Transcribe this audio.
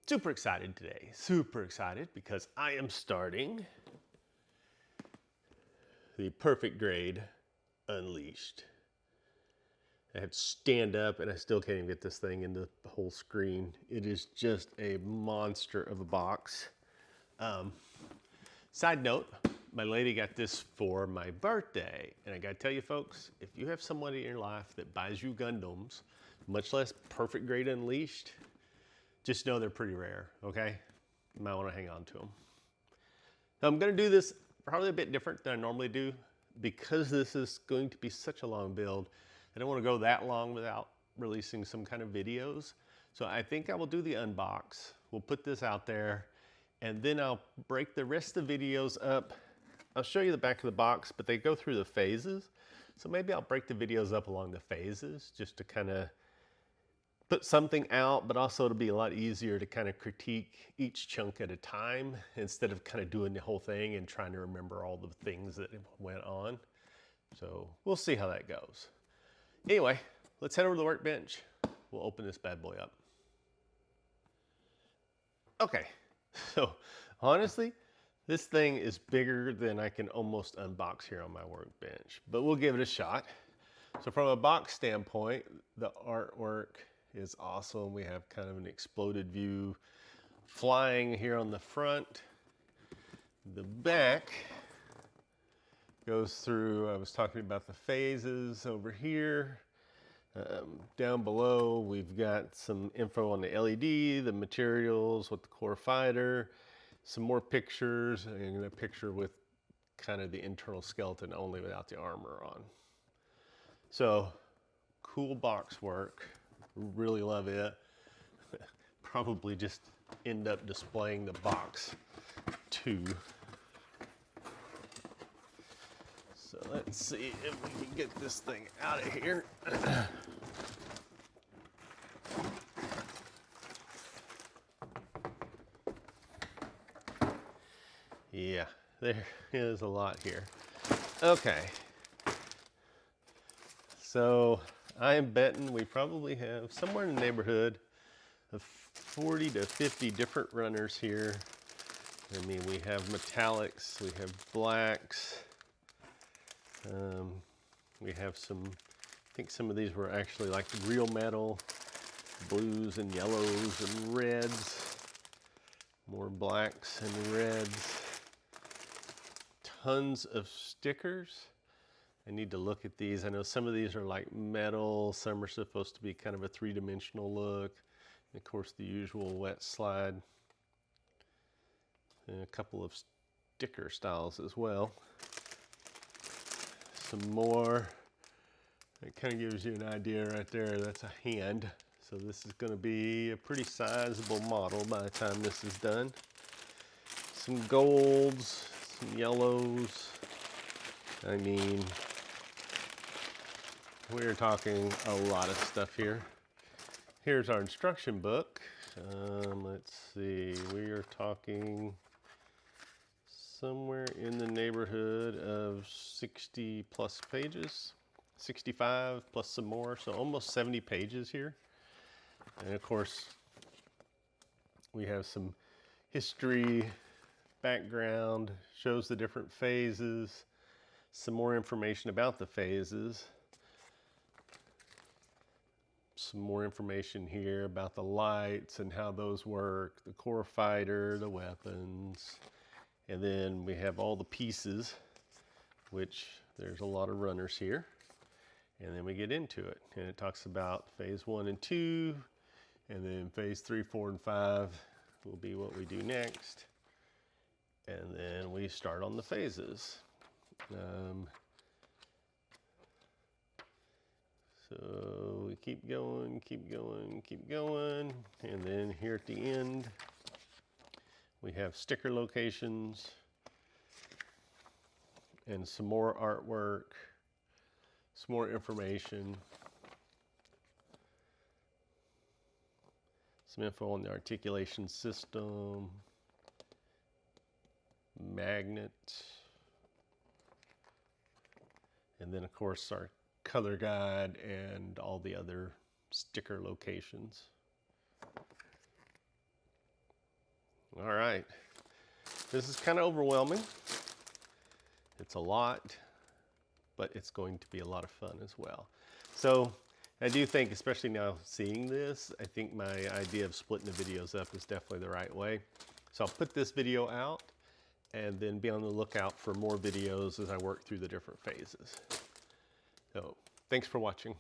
Super excited today, super excited because I am starting the Perfect Grade Unleashed. I have to stand up and I still can't even get this thing into the whole screen. It is just a monster of a box. Side note, my lady got this for my birthday. And I gotta tell you folks, if you have somebody in your life that buys you Gundams, much less Perfect Grade Unleashed, just know they're pretty rare, okay? You might wanna hang on to them. Now I'm gonna do this probably a bit different than I normally do because this is going to be such a long build. I don't wanna go that long without releasing some kind of videos. So I think I will do the unbox. We'll put this out there and then I'll break the rest of the videos up. I'll show you the back of the box, but they go through the phases. So maybe I'll break the videos up along the phases just to kind of put something out, but also it'll be a lot easier to kind of critique each chunk at a time instead of kind of doing the whole thing and trying to remember all the things that went on. So we'll see how that goes. Anyway, let's head over to the workbench. We'll open this bad boy up. Okay, so honestly, this thing is bigger than I can almost unbox here on my workbench, but we'll give it a shot. So from a box standpoint, the artwork is awesome. We have kind of an exploded view flying here on the front. The back goes through, I was talking about the phases over here. Down below, we've got some info on the LED, the materials, what the core fighter, some more pictures, and a picture with kind of the internal skeleton only without the armor on. So, cool box work. Really love it. Probably just end up displaying the box too. So let's see if we can get this thing out of here. Yeah, there is a lot here. Okay. So I am betting we probably have somewhere in the neighborhood of 40 to 50 different runners here. I mean, we have metallics, we have blacks, we have some, I think some of these were actually like real metal, blues and yellows and reds, more blacks and reds, tons of stickers. I need to look at these. I know some of these are like metal, some are supposed to be kind of a three-dimensional look. And of course the usual wet slide. And a couple of sticker styles as well. Some more. It kind of gives you an idea right there. That's a hand. So this is going to be a pretty sizable model by the time this is done. Some golds, some yellows. I mean, we're talking a lot of stuff here. Here's our instruction book. Let's see, we are talking somewhere in the neighborhood of 60 plus pages, 65 plus some more, so almost 70 pages here. And of course, we have some history, background, shows the different phases, some more information about the phases. Some more information here about the lights and how those work, the core fighter, the weapons, and then we have all the pieces, which there's a lot of runners here, and then we get into it, and it talks about phase 1 and 2, and then phase 3, 4, and 5 will be what we do next, and then we start on the phases. So we keep going, keep going, keep going. And then here at the end, we have sticker locations and some more artwork, some more information, some info on the articulation system, magnet, and then of course our color guide and all the other sticker locations. All right. This is kind of overwhelming. It's a lot, but it's going to be a lot of fun as well. So I do think, especially now seeing this, I think my idea of splitting the videos up is definitely the right way. So I'll put this video out and then be on the lookout for more videos as I work through the different phases. So thanks for watching.